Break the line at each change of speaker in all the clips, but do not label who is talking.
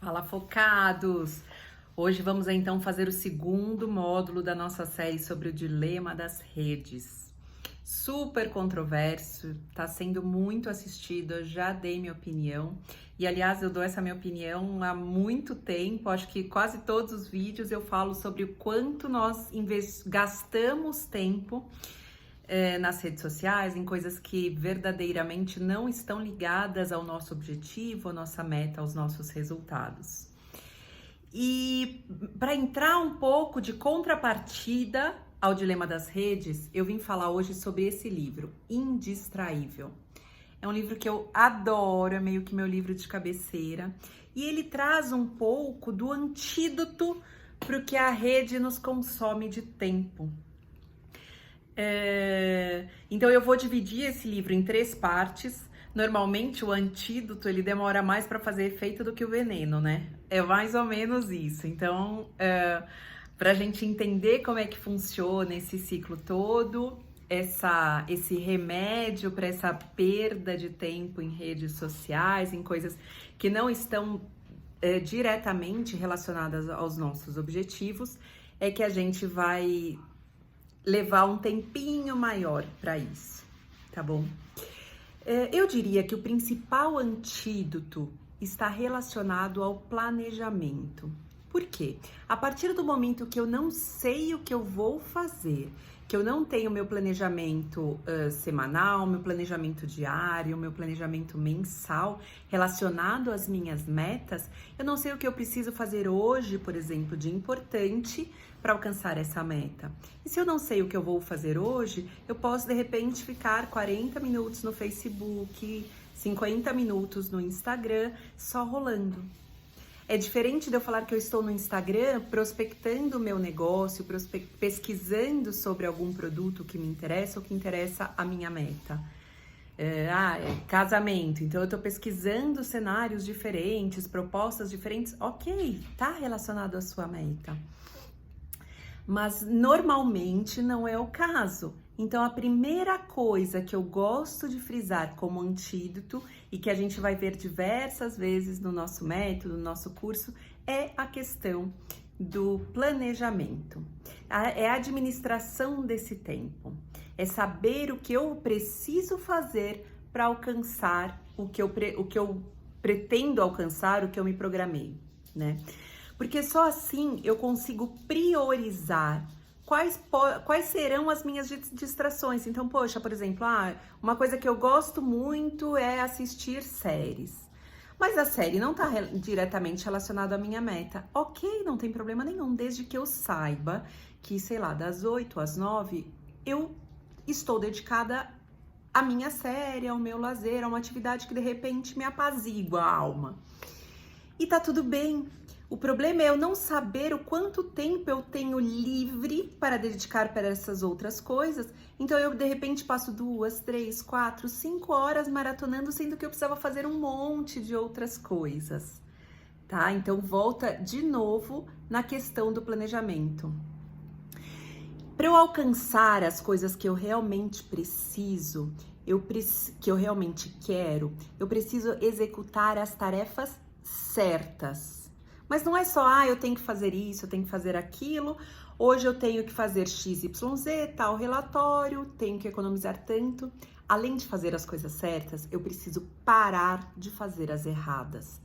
Fala, focados! Hoje vamos então fazer o segundo módulo da nossa série sobre o dilema das redes. Super controverso, está sendo muito assistido, eu já dei minha opinião. E aliás, eu dou essa minha opinião há muito tempo, acho que quase todos os vídeos eu falo sobre o quanto nós gastamos tempo nas redes sociais, em coisas que verdadeiramente não estão ligadas ao nosso objetivo, à nossa meta, aos nossos resultados. E para entrar um pouco de contrapartida ao dilema das redes, eu vim falar hoje sobre esse livro, Indistraível. É um livro que eu adoro, é meio que meu livro de cabeceira, e ele traz um pouco do antídoto para o que a rede nos consome de tempo. Então eu vou dividir esse livro em 3 partes. Normalmente o antídoto ele demora mais para fazer efeito do que o veneno, né? É mais ou menos isso. Então, para a gente entender como é que funciona esse ciclo todo, esse remédio para essa perda de tempo em redes sociais, em coisas que não estão diretamente relacionadas aos nossos objetivos, é que a gente vai levar um tempinho maior para isso, tá bom? Eu diria que o principal antídoto está relacionado ao planejamento. Por quê? A partir do momento que eu não sei o que eu vou fazer, que eu não tenho meu planejamento semanal, meu planejamento diário, meu planejamento mensal relacionado às minhas metas, eu não sei o que eu preciso fazer hoje, por exemplo, de importante para alcançar essa meta. E se eu não sei o que eu vou fazer hoje, eu posso de repente ficar 40 minutos no Facebook, 50 minutos no Instagram, só rolando. É diferente de eu falar que eu estou no Instagram prospectando o meu negócio, pesquisando sobre algum produto que me interessa ou que interessa a minha meta. Casamento. Então eu estou pesquisando cenários diferentes, propostas diferentes. Ok, tá relacionado à sua meta. Mas normalmente não é o caso. Então a primeira coisa que eu gosto de frisar como antídoto e que a gente vai ver diversas vezes no nosso método, no nosso curso, é a questão do planejamento. É a administração desse tempo. É saber o que eu preciso fazer para alcançar o que eu pretendo alcançar, o que eu me programei, né? Porque só assim eu consigo priorizar quais serão as minhas distrações. Então, poxa, por exemplo, uma coisa que eu gosto muito é assistir séries. Mas a série não está diretamente relacionada à minha meta. Ok, não tem problema nenhum, desde que eu saiba que, sei lá, das 8 às 9, eu estou dedicada à minha série, ao meu lazer, a uma atividade que de repente me apazigua a alma. E tá tudo bem. O problema é eu não saber o quanto tempo eu tenho livre para dedicar para essas outras coisas. Então eu de repente passo 2, 3, 4, 5 horas maratonando, sendo que eu precisava fazer um monte de outras coisas, tá? Então volta de novo na questão do planejamento. Para eu alcançar as coisas que eu realmente preciso, que eu realmente quero, eu preciso executar as tarefas certas. Mas não é só, eu tenho que fazer isso, eu tenho que fazer aquilo, hoje eu tenho que fazer XYZ, tal relatório, tenho que economizar tanto. Além de fazer as coisas certas, eu preciso parar de fazer as erradas.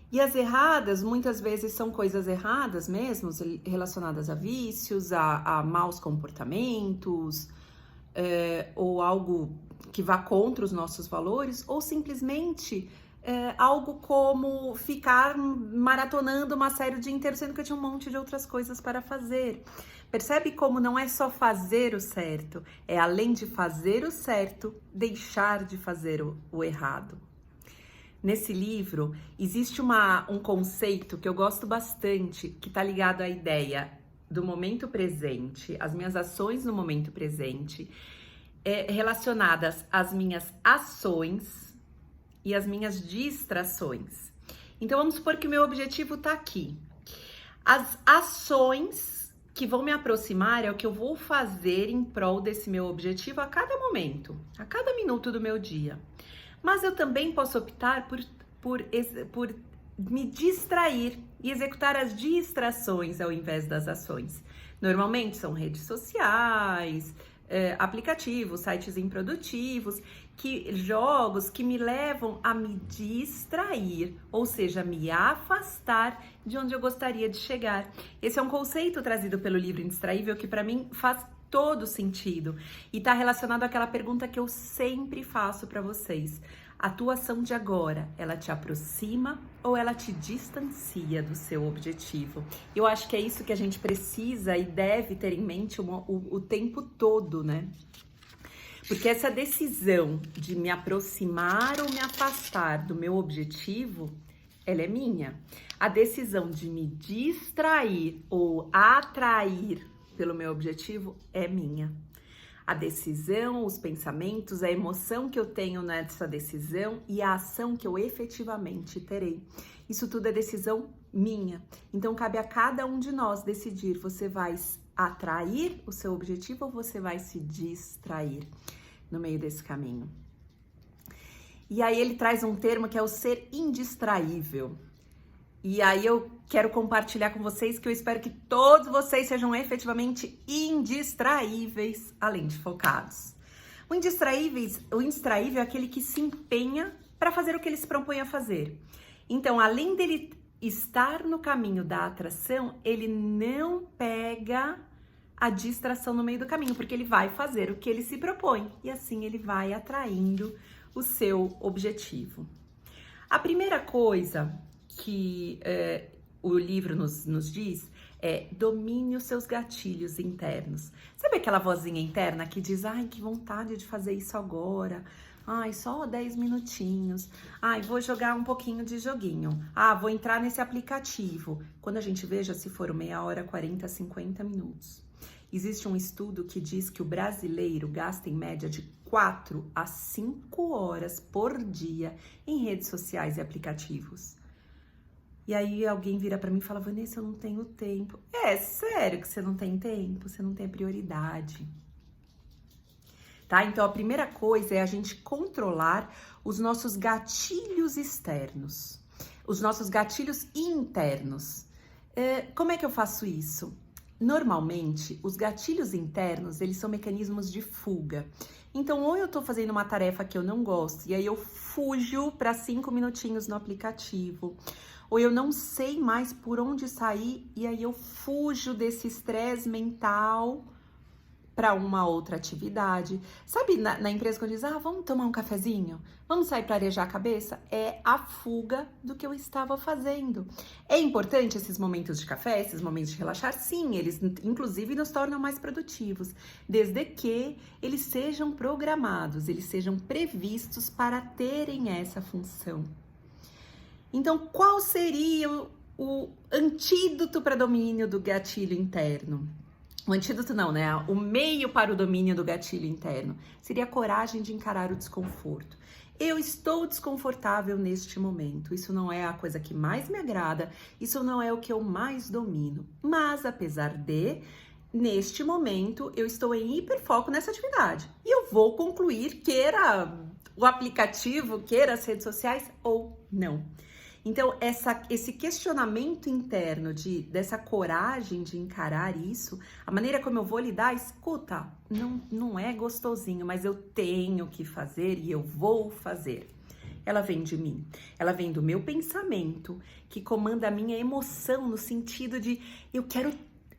E as erradas, muitas vezes, são coisas erradas mesmo, relacionadas a vícios, a maus comportamentos, ou algo que vá contra os nossos valores, ou simplesmente algo como ficar maratonando uma série o dia inteiro, sendo que eu tinha um monte de outras coisas para fazer. Percebe como não é só fazer o certo, é além de fazer o certo, deixar de fazer o errado. Nesse livro, existe um conceito que eu gosto bastante, que está ligado à ideia do momento presente, as minhas ações no momento presente, relacionadas às minhas ações e as minhas distrações. Então, vamos supor que o meu objetivo está aqui. As ações que vão me aproximar é o que eu vou fazer em prol desse meu objetivo a cada momento, a cada minuto do meu dia. Mas eu também posso optar por me distrair e executar as distrações ao invés das ações. Normalmente são redes sociais, aplicativos, sites improdutivos, jogos que me levam a me distrair, ou seja, me afastar de onde eu gostaria de chegar. Esse é um conceito trazido pelo livro Indistraível que para mim faz todo sentido e está relacionado àquela pergunta que eu sempre faço para vocês. A tua ação de agora, ela te aproxima ou ela te distancia do seu objetivo? Eu acho que é isso que a gente precisa e deve ter em mente o tempo todo, né? Porque essa decisão de me aproximar ou me afastar do meu objetivo, ela é minha. A decisão de me distrair ou atrair pelo meu objetivo é minha. A decisão, os pensamentos, a emoção que eu tenho nessa decisão e a ação que eu efetivamente terei. Isso tudo é decisão minha. Então, cabe a cada um de nós decidir, você vai atrair o seu objetivo ou você vai se distrair no meio desse caminho. E aí ele traz um termo que é o ser indistraível. E aí eu quero compartilhar com vocês que eu espero que todos vocês sejam efetivamente indistraíveis, além de focados. O indistraível é aquele que se empenha para fazer o que ele se propõe a fazer. Então, além dele estar no caminho da atração, ele não pega a distração no meio do caminho, porque ele vai fazer o que ele se propõe e assim ele vai atraindo o seu objetivo. A primeira coisa que o livro nos diz domine os seus gatilhos internos. Sabe aquela vozinha interna que diz, ai, que vontade de fazer isso agora, ai, só 10 minutinhos, ai, vou jogar um pouquinho de joguinho, vou entrar nesse aplicativo. Quando a gente veja se for meia hora, 40, 50 minutos. Existe um estudo que diz que o brasileiro gasta em média de 4 a 5 horas por dia em redes sociais e aplicativos. E aí alguém vira pra mim e fala, Vanessa, eu não tenho tempo. É sério que você não tem tempo? Você não tem prioridade. Tá? Então a primeira coisa é a gente controlar os nossos gatilhos externos, os nossos gatilhos internos. Como é que eu faço isso? Normalmente, os gatilhos internos, eles são mecanismos de fuga. Então, ou eu tô fazendo uma tarefa que eu não gosto, e aí eu fujo para 5 minutinhos no aplicativo, ou eu não sei mais por onde sair, e aí eu fujo desse estresse mental para uma outra atividade. Sabe na empresa quando diz, vamos tomar um cafezinho? Vamos sair para arejar a cabeça? É a fuga do que eu estava fazendo. É importante esses momentos de café, esses momentos de relaxar? Sim, eles inclusive nos tornam mais produtivos, desde que eles sejam programados, eles sejam previstos para terem essa função. Então, qual seria o antídoto para domínio do gatilho interno? O antídoto não, né? O meio para o domínio do gatilho interno seria a coragem de encarar o desconforto. Eu estou desconfortável neste momento. Isso não é a coisa que mais me agrada, isso não é o que eu mais domino. Mas, apesar de, neste momento, eu estou em hiperfoco nessa atividade. E eu vou concluir, queira o aplicativo, queira as redes sociais ou não. Então, esse questionamento interno dessa coragem de encarar isso, a maneira como eu vou lidar, escuta, não é gostosinho, mas eu tenho que fazer e eu vou fazer. Ela vem de mim, ela vem do meu pensamento, que comanda a minha emoção no sentido de eu quero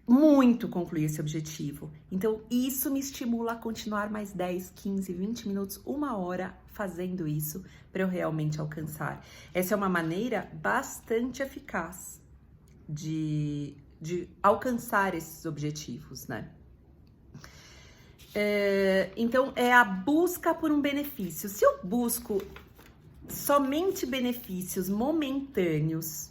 muito concluir esse objetivo. Então, isso me estimula a continuar mais 10, 15, 20 minutos, 1 hora fazendo isso para eu realmente alcançar. Essa é uma maneira bastante eficaz de alcançar esses objetivos, né? Então, é a busca por um benefício. Se eu busco somente benefícios momentâneos,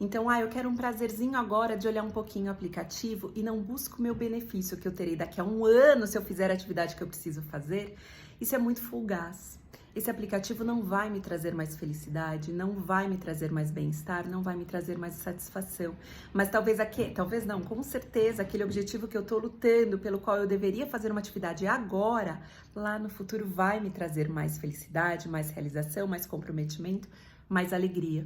então, eu quero um prazerzinho agora de olhar um pouquinho o aplicativo e não busco o meu benefício que eu terei daqui a 1 ano se eu fizer a atividade que eu preciso fazer, isso é muito fugaz. Esse aplicativo não vai me trazer mais felicidade, não vai me trazer mais bem-estar, não vai me trazer mais satisfação. Mas talvez não, com certeza, aquele objetivo que eu tô lutando, pelo qual eu deveria fazer uma atividade agora, lá no futuro vai me trazer mais felicidade, mais realização, mais comprometimento, mais alegria.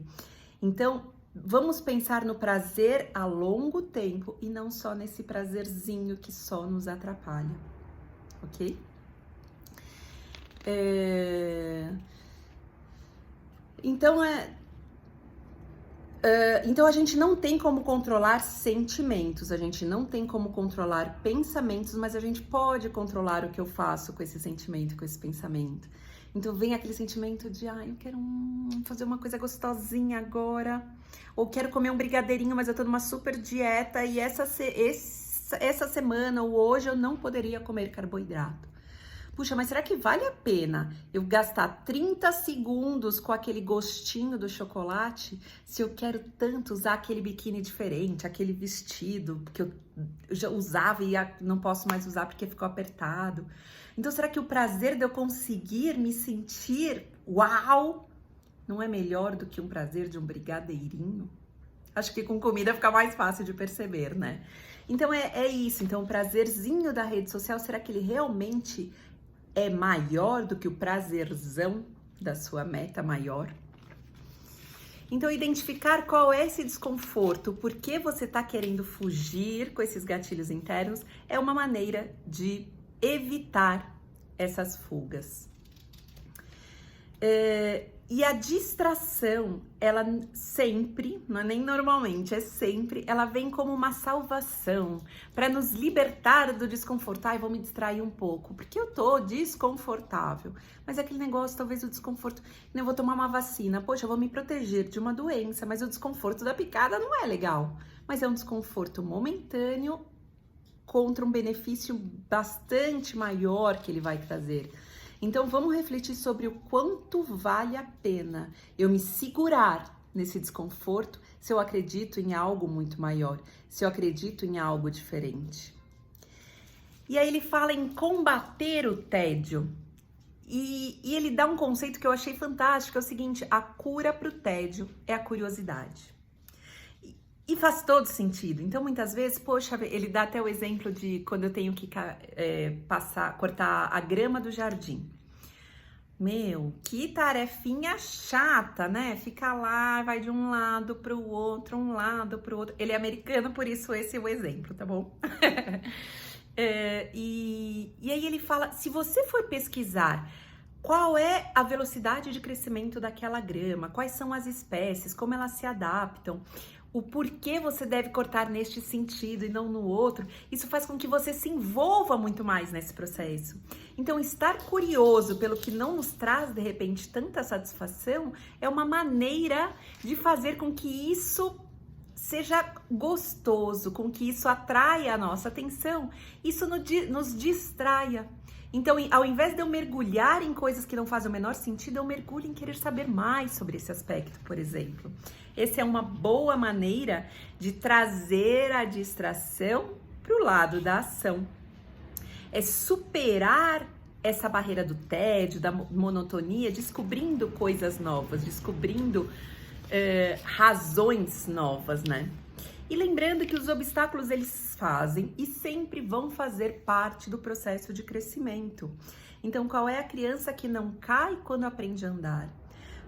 Então, vamos pensar no prazer a longo tempo e não só nesse prazerzinho que só nos atrapalha, ok? Então a gente não tem como controlar sentimentos, a gente não tem como controlar pensamentos, mas a gente pode controlar o que eu faço com esse sentimento, com esse pensamento. Então vem aquele sentimento de, eu quero fazer uma coisa gostosinha agora, ou quero comer um brigadeirinho, mas eu tô numa super dieta e essa semana ou hoje eu não poderia comer carboidrato. Puxa, mas será que vale a pena eu gastar 30 segundos com aquele gostinho do chocolate se eu quero tanto usar aquele biquíni diferente, aquele vestido que eu já usava e não posso mais usar porque ficou apertado? Então, será que o prazer de eu conseguir me sentir uau não é melhor do que um prazer de um brigadeirinho? Acho que com comida fica mais fácil de perceber, né? Então, é isso. Então, o prazerzinho da rede social, será que ele realmente é maior do que o prazerzão da sua meta maior? Então, identificar qual é esse desconforto, por que você está querendo fugir com esses gatilhos internos, é uma maneira de evitar essas fugas. E a distração, ela sempre, não é nem normalmente, é sempre, ela vem como uma salvação para nos libertar do desconforto. Vou me distrair um pouco, porque eu tô desconfortável. Mas aquele negócio, talvez o desconforto, eu vou tomar uma vacina, poxa, eu vou me proteger de uma doença, mas o desconforto da picada não é legal. Mas é um desconforto momentâneo contra um benefício bastante maior que ele vai trazer. Então, vamos refletir sobre o quanto vale a pena eu me segurar nesse desconforto se eu acredito em algo muito maior, se eu acredito em algo diferente. E aí ele fala em combater o tédio. E ele dá um conceito que eu achei fantástico, é o seguinte: a cura para o tédio é a curiosidade. E faz todo sentido. Então, muitas vezes, poxa, ele dá até o exemplo de quando eu tenho que cortar a grama do jardim. Meu, que tarefinha chata, né? Fica lá, vai de um lado para o outro, um lado para o outro. Ele é americano, por isso esse é o exemplo, tá bom? E aí ele fala, se você for pesquisar qual é a velocidade de crescimento daquela grama, quais são as espécies, como elas se adaptam, o porquê você deve cortar neste sentido e não no outro, isso faz com que você se envolva muito mais nesse processo. Então, estar curioso pelo que não nos traz, de repente, tanta satisfação, é uma maneira de fazer com que isso seja gostoso, com que isso atraia a nossa atenção, isso nos distraia. Então, ao invés de eu mergulhar em coisas que não fazem o menor sentido, eu mergulho em querer saber mais sobre esse aspecto, por exemplo. Essa é uma boa maneira de trazer a distração para o lado da ação. É superar essa barreira do tédio, da monotonia, descobrindo coisas novas, descobrindo razões novas, né? E lembrando que os obstáculos eles fazem e sempre vão fazer parte do processo de crescimento. Então, qual é a criança que não cai quando aprende a andar?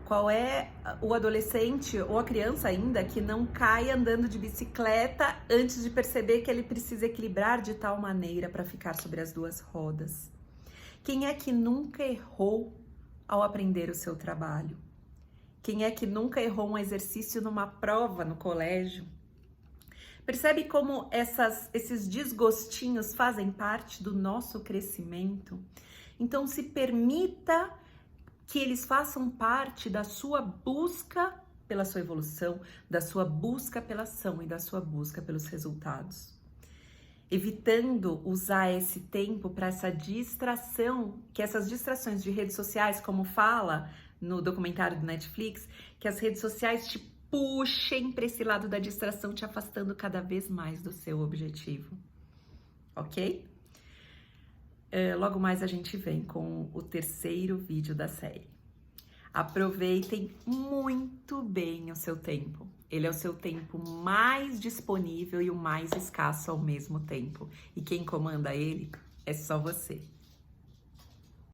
Qual é o adolescente ou a criança ainda que não cai andando de bicicleta antes de perceber que ele precisa equilibrar de tal maneira para ficar sobre as duas rodas? Quem é que nunca errou ao aprender o seu trabalho? Quem é que nunca errou um exercício numa prova no colégio? Percebe como esses desgostinhos fazem parte do nosso crescimento? Então, se permita que eles façam parte da sua busca pela sua evolução, da sua busca pela ação e da sua busca pelos resultados. Evitando usar esse tempo para essa distração, que essas distrações de redes sociais, como fala no documentário do Netflix, que as redes sociais te puxem para esse lado da distração, te afastando cada vez mais do seu objetivo. Ok? Logo mais a gente vem com o terceiro vídeo da série. Aproveitem muito bem o seu tempo. Ele é o seu tempo mais disponível e o mais escasso ao mesmo tempo. E quem comanda ele é só você.